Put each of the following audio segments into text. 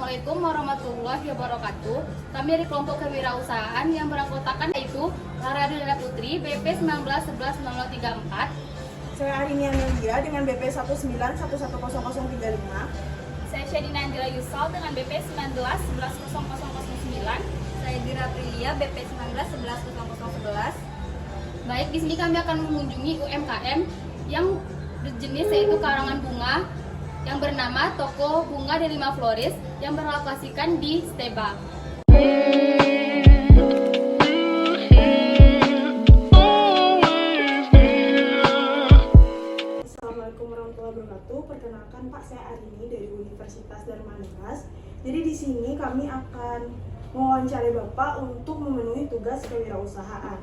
Assalamualaikum warahmatullahi wabarakatuh. Kami dari kelompok kewirausahaan yang beranggotakan yaitu Lara Adriana Putri BP 19110034. Saya Arini Amelia dengan BP 1911035. Saya Syedina Andila Yusal dengan BP 19110009. Saya Dira Prilia BP 19110011. Baik, di sini kami akan mengunjungi UMKM yang berjenis yaitu karangan bunga yang bernama Toko Bunga Delima Floris yang berlokasikan di Steba. Assalamualaikum warahmatullahi wabarakatuh. Perkenalkan Pak, saya Arini dari Universitas Dharma Neras. Jadi di sini kami akan mewawancarai Bapak untuk memenuhi tugas kewirausahaan.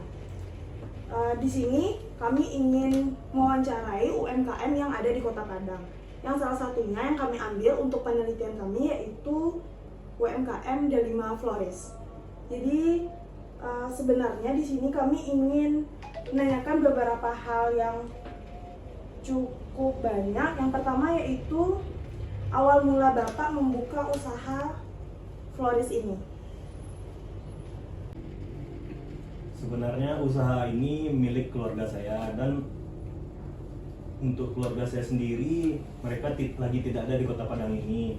Di sini kami ingin mewawancarai UMKM yang ada di Kota Padang. Yang salah satunya yang kami ambil untuk penelitian kami yaitu UMKM Delima Floris. Jadi sebenarnya di sini kami ingin menanyakan beberapa hal yang cukup banyak. Yang pertama yaitu awal mula Bapak membuka usaha Floris ini. Sebenarnya usaha ini milik keluarga saya, dan untuk keluarga saya sendiri mereka lagi tidak ada di Kota Padang ini,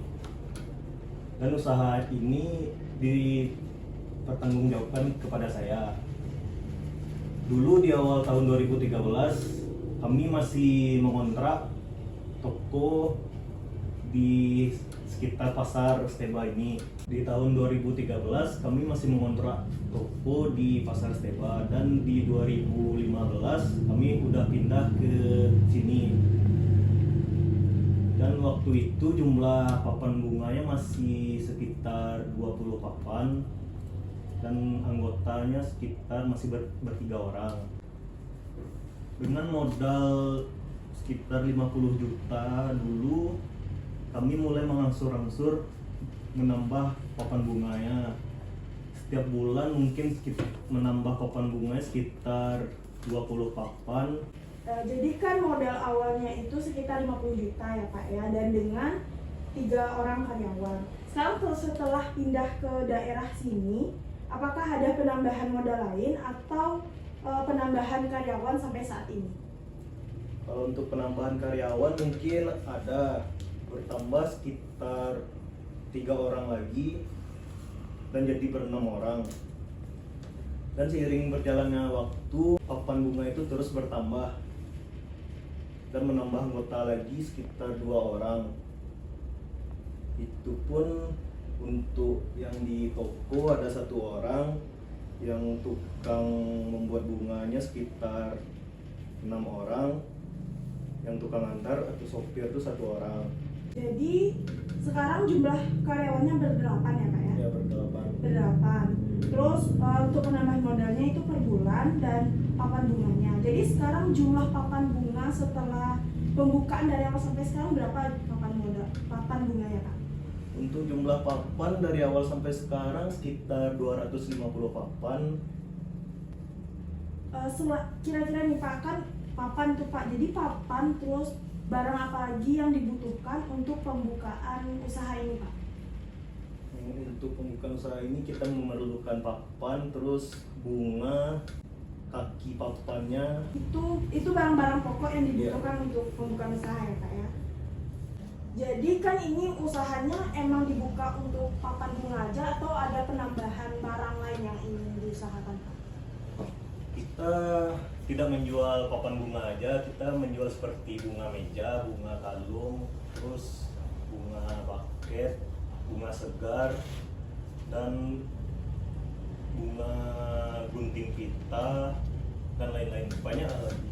dan usaha ini dipertanggungjawabkan kepada saya. Dulu di awal tahun 2013 kami masih mengontrak toko di sekitar pasar Steba ini. Di tahun 2013 kami masih mengontrak toko di pasar Steba, dan di 2015 kami udah pindah ke sini. Dan waktu itu jumlah papan bunganya masih sekitar 20 papan, dan anggotanya sekitar masih bertiga orang. Dengan modal sekitar 50 juta dulu, kami mulai mengangsur-angsur menambah papan bunganya. Setiap bulan mungkin menambah papan bunganya sekitar 20 papan. Jadi kan modal awalnya itu sekitar 50 juta ya Pak ya, dan dengan 3 orang karyawan. Sekarang setelah pindah ke daerah sini, apakah ada penambahan modal lain atau penambahan karyawan sampai saat ini? Kalau untuk penambahan karyawan mungkin ada bertambah sekitar 3 orang lagi dan jadi ber-6 orang. Dan seiring berjalannya waktu, papan bunga itu terus bertambah dan menambah anggota lagi sekitar 2 orang. Itu pun untuk yang di toko ada 1 orang, yang tukang membuat bunganya sekitar 6 orang, yang tukang antar atau sopir itu 1 orang. Jadi sekarang jumlah karyawannya berdelapan ya Pak ya? Ya, berdelapan. Terus untuk penambahan modalnya itu per bulan dan papan bunganya. Jadi sekarang jumlah papan bunga setelah pembukaan dari awal sampai sekarang berapa papan bunganya Pak? Untuk jumlah papan dari awal sampai sekarang sekitar 250 papan. Kira-kira nih Pak, kan papan tuh Pak. Jadi papan terus barang apa lagi yang dibutuhkan untuk pembukaan usaha ini Pak? Untuk pembukaan usaha ini kita memerlukan papan, terus bunga, kaki papannya. Itu barang-barang pokok yang dibutuhkan untuk pembukaan usaha ya Pak ya. Jadi kan ini usahanya emang dibuka untuk papan bunga aja atau ada penambahan barang lain yang ingin diusahakan Pak? Kita tidak menjual papan bunga aja, kita menjual seperti bunga meja, bunga kalung, terus bunga paket, bunga segar, dan bunga gunting pita, dan lain-lain. Banyak lagi.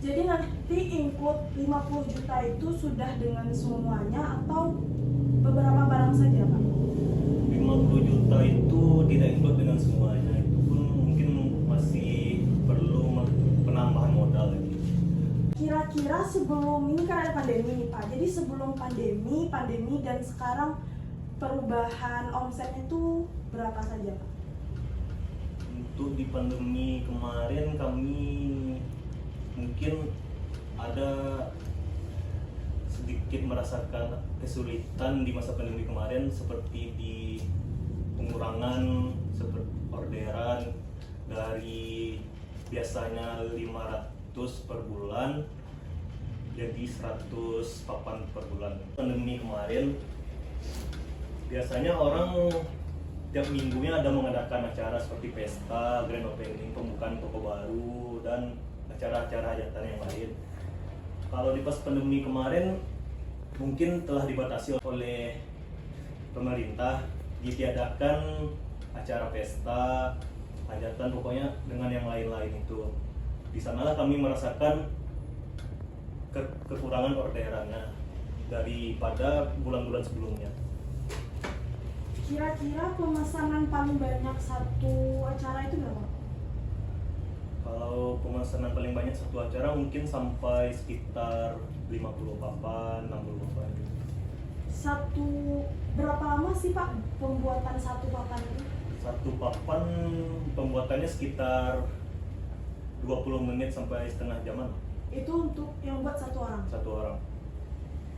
Jadi nanti include 50 juta itu sudah dengan semuanya atau beberapa barang saja Pak? 50 juta itu tidak include dengan semuanya, itu pun mungkin masih perlu penambahan modal lagi. Kira-kira sebelum ini kan ada pandemi nih Pak, jadi sebelum pandemi dan sekarang perubahan omsetnya itu berapa saja Pak? Untuk di pandemi kemarin kami mungkin ada sedikit merasakan kesulitan di masa pandemi kemarin, seperti di pengurangan seperti orderan dari biasanya 500 per bulan jadi 100 papan per bulan. Pandemi kemarin biasanya orang tiap minggunya ada mengadakan acara seperti pesta, grand opening, pembukaan toko baru, dan acara-acara hajatan yang lain. Kalau di pas pandemi kemarin mungkin telah dibatasi oleh pemerintah, ditiadakan acara pesta, hajatan, pokoknya dengan yang lain-lain itu. Di sanalah kami merasakan kekurangan orderannya daripada bulan-bulan sebelumnya. Kira-kira pemesanan paling banyak satu acara itu berapa? Kalau pemesanan paling banyak satu acara mungkin sampai sekitar 50 papan, 60 papan. Berapa lama sih Pak pembuatan satu papan itu? Satu papan pembuatannya sekitar 20 menit sampai setengah jaman. Itu untuk yang buat satu orang? Satu orang.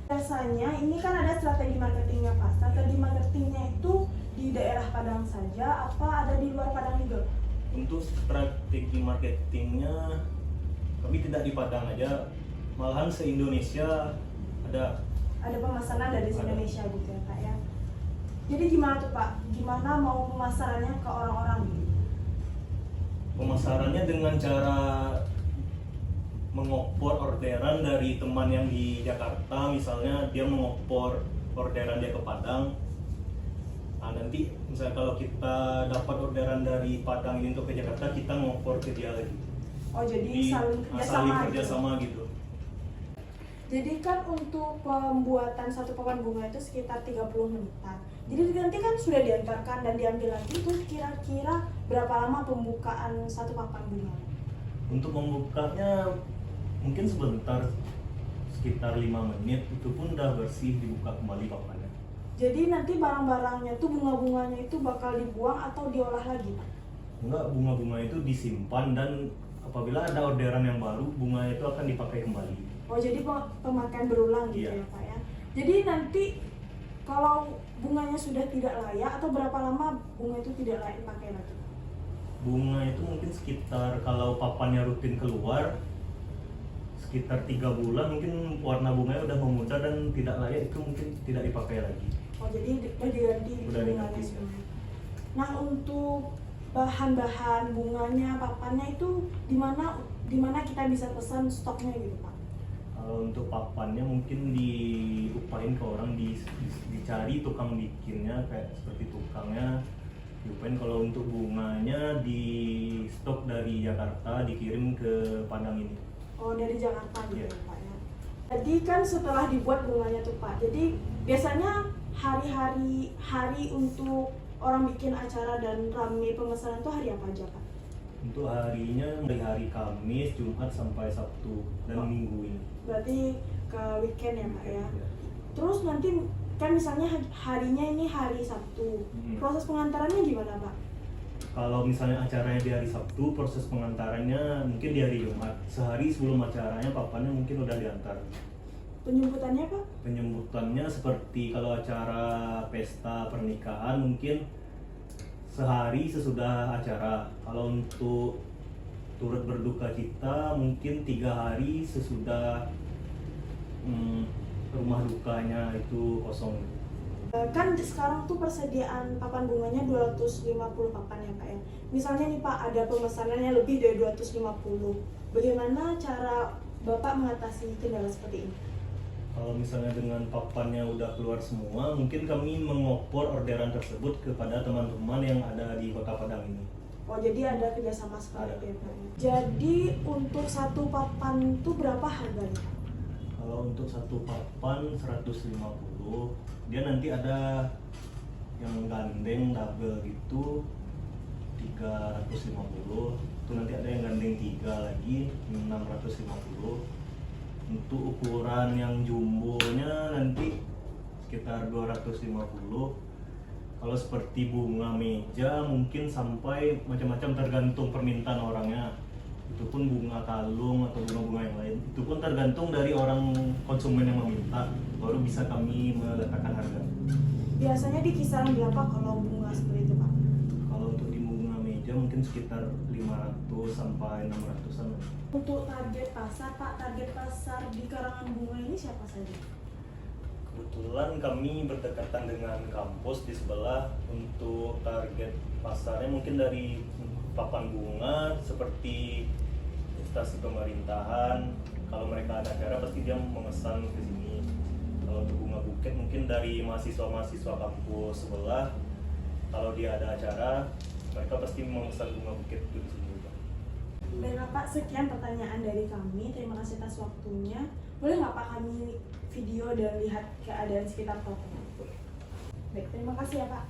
Biasanya ini kan ada strategi marketingnya Pak. Strategi marketingnya itu di daerah Padang saja, apa ada di luar Padang juga? Untuk strategi marketingnya kami tidak di Padang aja, malahan se-Indonesia ada. Ada pemasaran dari Ada. Indonesia gitu ya Pak ya. Jadi gimana tuh Pak? Gimana mau pemasarannya ke orang-orang gitu? Pemasarannya dengan cara mengopor orderan dari teman yang di Jakarta, misalnya dia mengopor orderan dia ke Padang. Nah, nanti misalnya kalau kita dapat orderan dari Padang ini untuk ke Jakarta, kita ngopor ke dia lagi. Oh jadi saling saling kerjasama gitu. kerjasama gitu. Jadi kan untuk pembuatan satu papan bunga itu sekitar 30 menitan. Jadi nanti kan sudah diantarkan dan diambil lagi, itu kira-kira berapa lama pembukaan satu papan bunga? Untuk membukanya mungkin sebentar, sekitar 5 menit, itu pun udah bersih, dibuka kembali papannya. Jadi nanti barang-barangnya tuh bunga-bunganya itu bakal dibuang atau diolah lagi Pak? Enggak, bunga-bunga itu disimpan dan apabila ada orderan yang baru, bunga itu akan dipakai kembali. Oh jadi pemakaian berulang gitu Iya. ya Pak ya. Jadi nanti kalau bunganya sudah tidak layak atau berapa lama bunga itu tidak layak dipakai lagi? Bunga itu mungkin sekitar, kalau papannya rutin keluar, sekitar 3 bulan mungkin warna bunganya udah memudar dan tidak layak, itu mungkin tidak dipakai lagi. Oh jadi udah diganti Udah bunganya diganti. semua. Nah untuk bahan-bahan bunganya, papannya itu di mana kita bisa pesan stoknya gitu Pak? Kalau untuk papannya mungkin diupain ke orang, dicari tukang bikinnya, kayak seperti tukangnya diupain. Kalau untuk bunganya di stok dari Jakarta, dikirim ke Padang ini. Oh dari Jakarta gitu Iya. Pak ya. Jadi kan setelah dibuat bunganya tuh Pak, jadi biasanya hari untuk orang bikin acara dan rame pemesanan tuh hari apa aja Pak? Untuk harinya dari hari Kamis, Jumat sampai Sabtu dan Minggu ini. Berarti ke weekend ya Pak ya. Ya. Terus nanti kan misalnya harinya ini hari Sabtu, proses pengantarannya gimana Pak? Kalau misalnya acaranya di hari Sabtu, proses pengantarannya mungkin di hari Jumat. Sehari sebelum acaranya, papannya mungkin udah diantar. Penjemputannya Pak? Penyambutannya seperti kalau acara pesta pernikahan mungkin sehari sesudah acara. Kalau untuk turut berduka cita mungkin 3 hari sesudah rumah dukanya itu kosong. Kan sekarang tuh persediaan papan bunganya 250 papan ya Pak ya. Misalnya nih Pak ada pemesanannya lebih dari 250. Bagaimana cara Bapak mengatasi kendala seperti ini? Kalau misalnya dengan papannya udah keluar semua, mungkin kami mengopor orderan tersebut kepada teman-teman yang ada di Kota Padang ini. Oh jadi ada kerjasama seperti Ada. itu ya Pak ya. Jadi untuk satu papan tuh berapa harganya? Kalau untuk satu papan 150, dia nanti ada yang gandeng double gitu 350, itu nanti ada yang gandeng 3 lagi 650. Untuk ukuran yang jumbonya nanti sekitar 250. Kalau seperti bunga meja mungkin sampai macam-macam tergantung permintaan orangnya. Itu pun bunga kalung atau bunga-bunga yang lain. Itu pun tergantung dari orang konsumen yang meminta, baru bisa kami meletakkan harga. Biasanya di kisaran berapa kalau bunga seperti itu Pak? Kalau untuk di bunga meja mungkin sekitar 500 sampai 600-an. Untuk target pasar Pak, target pasar di karangan bunga ini siapa saja? Kebetulan kami berdekatan dengan kampus di sebelah. Untuk target pasarnya mungkin dari papan bunga seperti instansi pemerintahan. Kalau mereka ada acara pasti dia memesan ke sini. Kalau untuk bunga buket mungkin dari mahasiswa-mahasiswa kampus sebelah. Kalau dia ada acara, mereka pasti memesan bunga buket itu di sini juga. Baiklah Pak, sekian pertanyaan dari kami. Terima kasih atas waktunya. Boleh nggak Pak kami video dan lihat keadaan sekitar toko? Baik, terima kasih ya Pak.